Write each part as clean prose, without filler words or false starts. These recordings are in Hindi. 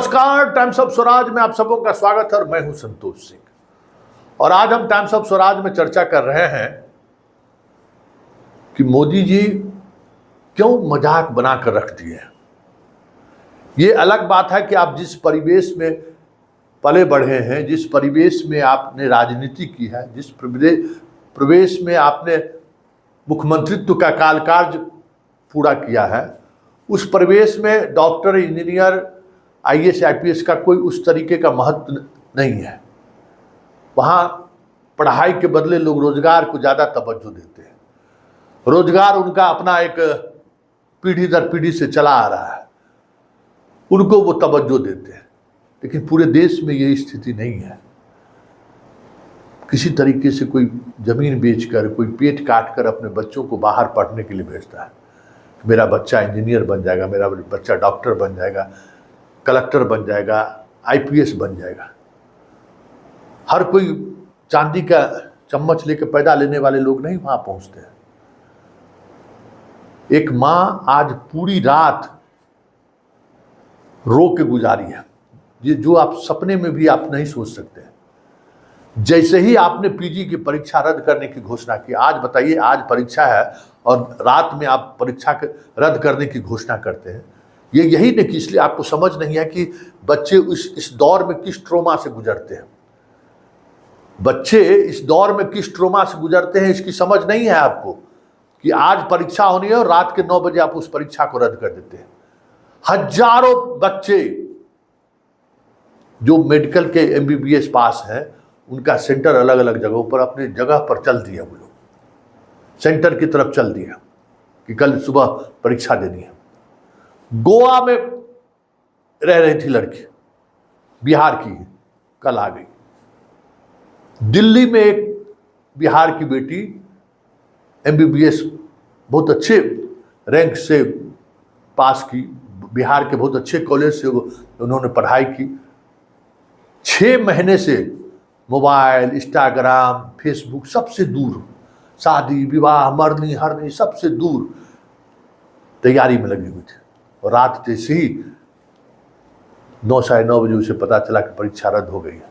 नमस्कार, टाइम्स ऑफ स्वराज में आप सबों का स्वागत है और मैं हूं संतोष सिंह। और आज हम टाइम्स ऑफ स्वराज में चर्चा कर रहे हैं कि मोदी जी क्यों मजाक बनाकर रख दिए हैं। ये अलग बात है कि आप जिस परिवेश में पले बढ़े हैं, जिस परिवेश में आपने राजनीति की है, जिस प्रवेश में आपने मुख्यमंत्रित्व का कालकार्य पूरा किया है, उस परिवेश में डॉक्टर, इंजीनियर, आईएएस, आईपीएस का कोई उस तरीके का महत्व नहीं है। वहाँ पढ़ाई के बदले लोग रोजगार को ज़्यादा तवज्जो देते हैं। रोजगार उनका अपना एक पीढ़ी दर पीढ़ी से चला आ रहा है, उनको वो तवज्जो देते हैं। लेकिन पूरे देश में ये स्थिति नहीं है। किसी तरीके से कोई ज़मीन बेचकर, कोई पेट काट कर अपने बच्चों को बाहर पढ़ने के लिए भेजता है। मेरा बच्चा इंजीनियर बन जाएगा, मेरा बच्चा डॉक्टर बन जाएगा, कलेक्टर बन जाएगा, आईपीएस बन जाएगा। हर कोई चांदी का चम्मच लेकर पैदा लेने वाले लोग नहीं वहां पहुंचते हैं। एक माँ आज पूरी रात रो के गुजारी है, ये जो आप सपने में भी आप नहीं सोच सकते। जैसे ही आपने पीजी की परीक्षा रद्द करने की घोषणा की, आज बताइए, आज परीक्षा है और रात में आप परीक्षा रद्द करने की घोषणा करते हैं। ये यही नहीं कि इसलिए आपको समझ नहीं है कि बच्चे इस दौर में किस ट्रोमा से गुजरते हैं। बच्चे इस दौर में किस ट्रोमा से गुजरते हैं, इसकी समझ नहीं है आपको कि आज परीक्षा होनी है और रात के 9 बजे आप उस परीक्षा को रद्द कर देते हैं। हजारों बच्चे जो मेडिकल के एमबीबीएस पास हैं, उनका सेंटर अलग अलग जगहों पर अपनी जगह पर चल दिया। वो लोग सेंटर की तरफ चल दिया कि कल सुबह परीक्षा देनी है। गोवा में रह रही थी लड़की, बिहार की, कल आ गई। दिल्ली में एक बिहार की बेटी एमबीबीएस बहुत अच्छे रैंक से पास की, बिहार के बहुत अच्छे कॉलेज से उन्होंने पढ़ाई की। 6 महीने से मोबाइल, इंस्टाग्राम, फेसबुक सबसे दूर, शादी विवाह, मरनी हरनी सबसे दूर तैयारी में लगी हुई थी। और रात जैसे ही 9, साढ़े 9 बजे उसे पता चला कि परीक्षा रद्द हो गई है,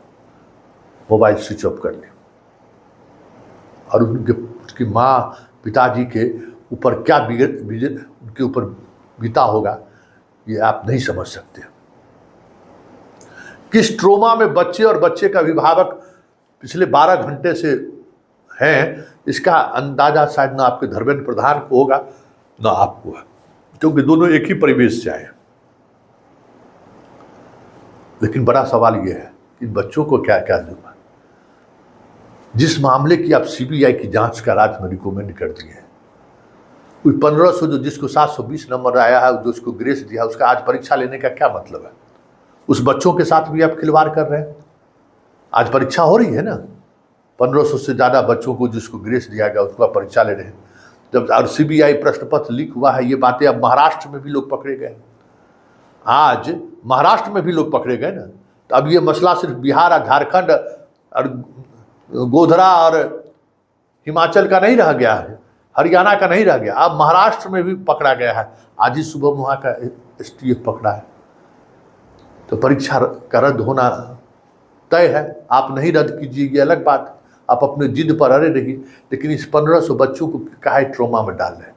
मोबाइल स्विच ऑफ कर लिया। और उसकी माँ, पिताजी के ऊपर क्या उनके ऊपर बीता होगा, ये आप नहीं समझ सकते। किस ट्रोमा में बच्चे और बच्चे का अभिभावक पिछले 12 घंटे से हैं, इसका अंदाजा शायद ना आपके धर्मेंद्र प्रधान को होगा ना आपको है, क्योंकि दोनों एक ही परिवेश से आए। लेकिन बड़ा सवाल यह है कि बच्चों को क्या क्या दूंगा। जिस मामले की आप सीबीआई की जांच का राज्य में रिकमेंड कर दिए हैं, कोई 1500 जो जिसको 720 नंबर आया है, जो उसको ग्रेस दिया, उसका आज परीक्षा लेने का क्या मतलब है। उस बच्चों के साथ भी आप खिलवाड़ कर रहे हैं। आज परीक्षा हो रही है ना, 1500 से ज़्यादा बच्चों को जिसको ग्रेस दिया गया उसको आप परीक्षा ले रहे हैं। जब और सीबीआई प्रश्न पत्र लीक हुआ है, ये बातें अब महाराष्ट्र में भी लोग पकड़े गए। आज महाराष्ट्र में भी लोग पकड़े गए ना। तो अब ये मसला सिर्फ बिहार और झारखंड और गोधरा और हिमाचल का नहीं रह गया है, हरियाणा का नहीं रह गया, अब महाराष्ट्र में भी पकड़ा गया है। आज ही सुबह वहाँ का एसटीएफ पकड़ा है। तो परीक्षा का रद्द होना तय है। आप नहीं रद्द कीजिए, ये अलग बात, आप अपने जिद पर अड़े रहिए। लेकिन इस 1500 बच्चों को काहे ट्रोमा में डाल रहे हैं,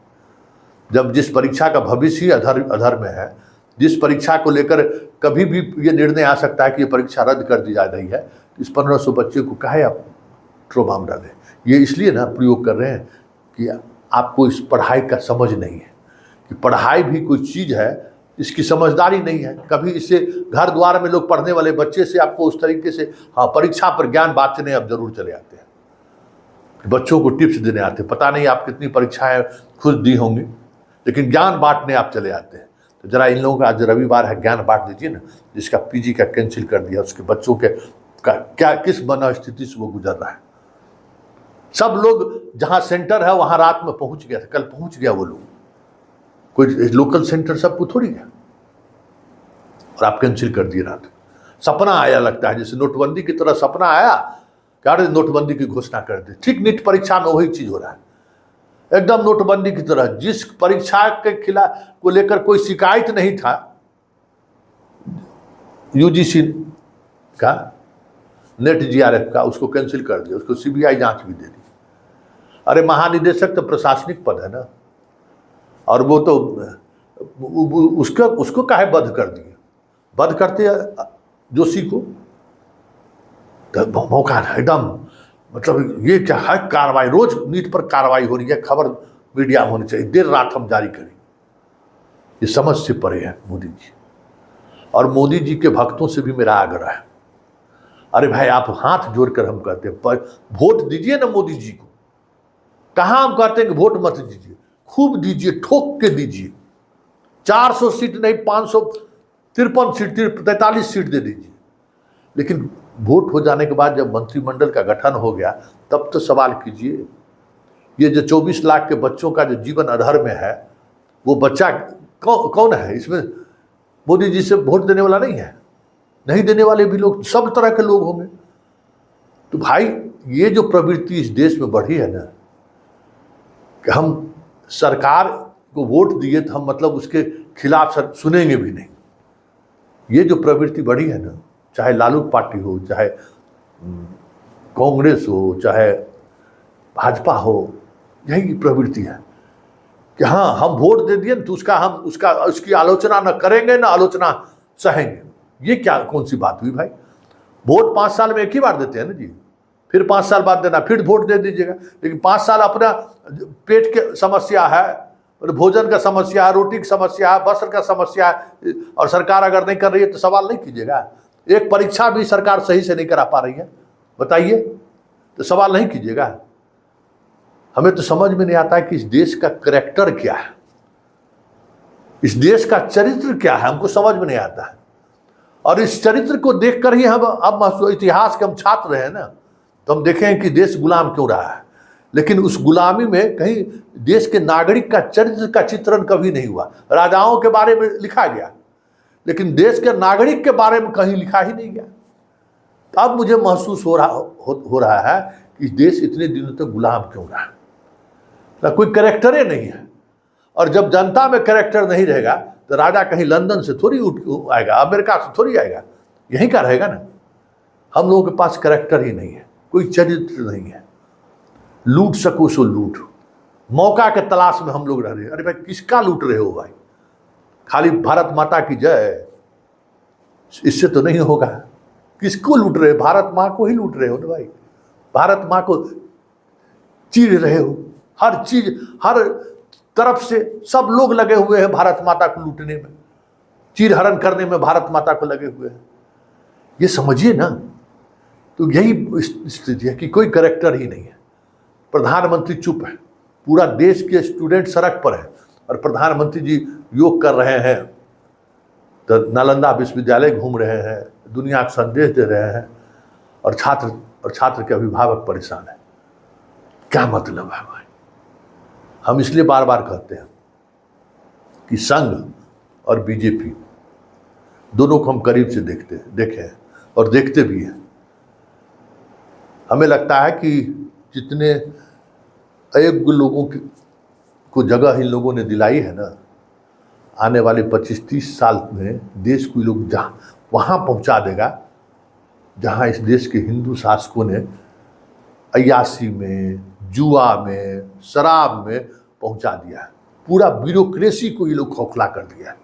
जब जिस परीक्षा का भविष्य ही अधर में है, जिस परीक्षा को लेकर कभी भी ये निर्णय आ सकता है कि ये परीक्षा रद्द कर दी जा रही है, तो इस 1500 बच्चे को काहे आप ट्रोमा में डालें। ये इसलिए ना प्रयोग कर रहे हैं कि आपको इस पढ़ाई का समझ नहीं है कि पढ़ाई भी कोई चीज़ है, इसकी समझदारी नहीं है। कभी इससे घर द्वार में लोग पढ़ने वाले बच्चे से आपको उस तरीके से, हाँ, परीक्षा पर ज्ञान बांटने अब जरूर चले आते हैं, बच्चों को टिप्स देने आते हैं। पता नहीं आप कितनी परीक्षाएं खुद दी होंगी, लेकिन ज्ञान बांटने आप चले आते हैं। तो जरा इन लोगों का आज रविवार है, ज्ञान बांट दीजिए ना। जिसका पीजी का कैंसिल कर दिया, उसके बच्चों के क्या किस मनोस्थिति से वो गुजर रहा है। सब लोग जहाँ सेंटर है वहाँ रात में पहुँच गया था, कल पहुँच गया वो लोग। कोई लोकल सेंटर सबको थोड़ी है, और आप कैंसिल कर दिए रात। सपना आया लगता है, जैसे नोटबंदी की तरह सपना आया क्या नोटबंदी की घोषणा कर दी। ठीक नीट परीक्षा में वही चीज हो रहा है, एकदम नोटबंदी की तरह। जिस परीक्षा के खिलाफ को लेकर कोई शिकायत नहीं था, यूजीसी का नेट जीआरएफ का उसको कैंसिल कर दिया, उसको सीबीआई जांच भी दे दी। अरे महानिदेशक तो प्रशासनिक पद है ना, और वो तो उसको काहे बंद कर दिए? बंद करते जोशी को तो मौका है एकदम, मतलब ये क्या है कार्रवाई, रोज नीट पर कार्रवाई हो रही है, खबर मीडिया में होनी चाहिए, देर रात हम जारी करें। ये समझ से परे है मोदी जी, और मोदी जी के भक्तों से भी मेरा आग्रह है, अरे भाई आप हाथ जोड़कर हम कहते हैं वोट दीजिए ना मोदी जी को। कहाँ हम कहते हैं कि वोट मत दीजिए, खूब दीजिए, ठोक के दीजिए। 400 सीट नहीं, 553 सीट, 43 सीट दे दीजिए। लेकिन वोट हो जाने के बाद जब मंत्रिमंडल का गठन हो गया तब तो सवाल कीजिए। ये जो 24 लाख के बच्चों का जो जीवन अधर में है, वो बच्चा कौन है इसमें? मोदी जी से वोट देने वाला नहीं है, नहीं देने वाले भी लोग, सब तरह के लोग होंगे। तो भाई ये जो प्रवृत्ति इस देश में बढ़ी है ना, कि हम सरकार को वोट दिए तो हम मतलब उसके खिलाफ सुनेंगे भी नहीं, ये जो प्रवृत्ति बढ़ी है ना, चाहे लालू पार्टी हो, चाहे कांग्रेस हो, चाहे भाजपा हो, यही प्रवृत्ति है कि हाँ हम वोट दे दिए तो उसकी आलोचना न करेंगे, न आलोचना सहेंगे। ये क्या कौन सी बात हुई भाई? वोट 5 साल में एक ही बार देते हैं ना जी, फिर 5 साल बाद देना, फिर वोट दे दीजिएगा। लेकिन 5 साल अपना पेट के समस्या है, भोजन का समस्या है, रोटी की समस्या है, वस्त्र का समस्या है, और सरकार अगर नहीं कर रही है तो सवाल नहीं कीजिएगा। एक परीक्षा भी सरकार सही से नहीं करा पा रही है, बताइए, तो सवाल नहीं कीजिएगा। हमें तो समझ में नहीं आता है कि इस देश का कैरेक्टर क्या है, इस देश का चरित्र क्या है, हमको समझ में नहीं आता है। और इस चरित्र को देखकर ही हम अब इतिहास के हम छात्र रहे हैं ना, तो हम देखें कि देश गुलाम क्यों रहा है। लेकिन उस गुलामी में कहीं देश के नागरिक का चरित्र का चित्रण कभी नहीं हुआ। राजाओं के बारे में लिखा गया, लेकिन देश के नागरिक के बारे में कहीं लिखा ही नहीं गया। तो अब मुझे महसूस हो रहा है कि देश इतने दिनों तक गुलाम क्यों रहा, कोई कैरेक्टर नहीं है। और जब जनता में कैरेक्टर नहीं रहेगा तो राजा कहीं लंदन से थोड़ी उठ आएगा, अमेरिका से थोड़ी आएगा, यहीं का रहेगा ना। हम लोगों के पास कैरेक्टर ही नहीं है, कोई चरित्र नहीं है, लूट सको सो लूट, मौका के तलाश में हम लोग रह रहे हैं। अरे भाई किसका लूट रहे हो भाई? खाली भारत माता की जय, इससे तो नहीं होगा। किसको लूट रहे हो? भारत माँ को ही लूट रहे हो ना भाई। भारत माँ को चीर रहे हो, हर चीज, हर तरफ से सब लोग लगे हुए हैं भारत माता को लूटने में, चीर हरण करने में भारत माता को लगे हुए हैं। ये समझिए ना। तो यही स्थिति है कि कोई कैरेक्टर ही नहीं है। प्रधानमंत्री चुप है, पूरा देश के स्टूडेंट सड़क पर है, और प्रधानमंत्री जी योग कर रहे हैं, तो नालंदा विश्वविद्यालय घूम रहे हैं, दुनिया को संदेश दे रहे हैं, और छात्र के अभिभावक परेशान है। क्या मतलब है भाई? हम इसलिए बार बार कहते हैं कि संघ और बीजेपी दोनों को हम करीब से देखे हैं और देखते भी हैं। हमें लगता है कि जितने अयोग्य लोगों को जगह इन लोगों ने दिलाई है ना, आने वाले 25-30 साल में देश को लोग जहाँ वहाँ पहुँचा देगा जहाँ इस देश के हिंदू शासकों ने अय्यासी में, जुआ में, शराब में पहुंचा दिया है। पूरा ब्यूरोक्रेसी को ये लोग खोखला कर दिया है,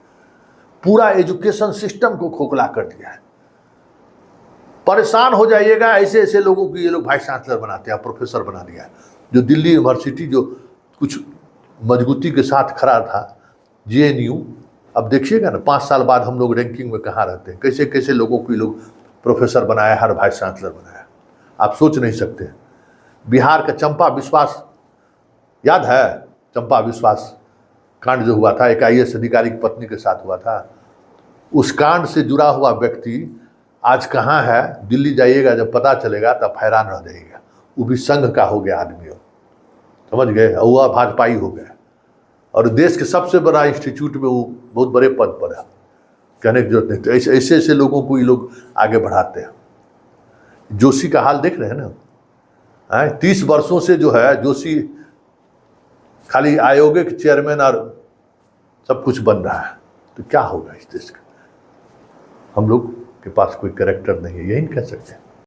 पूरा एजुकेशन सिस्टम को खोखला कर दिया है। परेशान हो जाइएगा, ऐसे ऐसे लोगों को ये लोग वाइस चांसलर बनाते हैं, प्रोफेसर बना दिया है। जो दिल्ली यूनिवर्सिटी जो कुछ मजबूती के साथ खड़ा था, JNU, अब देखिएगा ना 5 साल बाद हम लोग रैंकिंग में कहाँ रहते हैं। कैसे कैसे लोगों को ये लोग प्रोफेसर बनाया, हर वाइस चांसलर बनाया, आप सोच नहीं सकते। बिहार का चंपा विश्वास याद है? चंपा विश्वास कांड जो हुआ था, एक IAS अधिकारी की पत्नी के साथ हुआ था, उस कांड से जुड़ा हुआ व्यक्ति आज कहाँ है? दिल्ली जाइएगा, जब पता चलेगा तब हैरान रह जाइएगा। वो भी संघ का हो गया आदमी, समझ गए, वह भाजपाई हो गया, और देश के सबसे बड़ा इंस्टीट्यूट में वो बहुत बड़े पद पर है, कहने की जरूरत नहीं। तो ऐसे ऐसे लोगों को ये लोग आगे बढ़ाते हैं। जोशी का हाल देख रहे हैं ना, 30 वर्षों से जो है जोशी खाली आयोग के चेयरमैन और सब कुछ बन रहा है। तो क्या होगा इस देश का? हम लोग के पास कोई कैरेक्टर नहीं है, यही कह सकते हैं।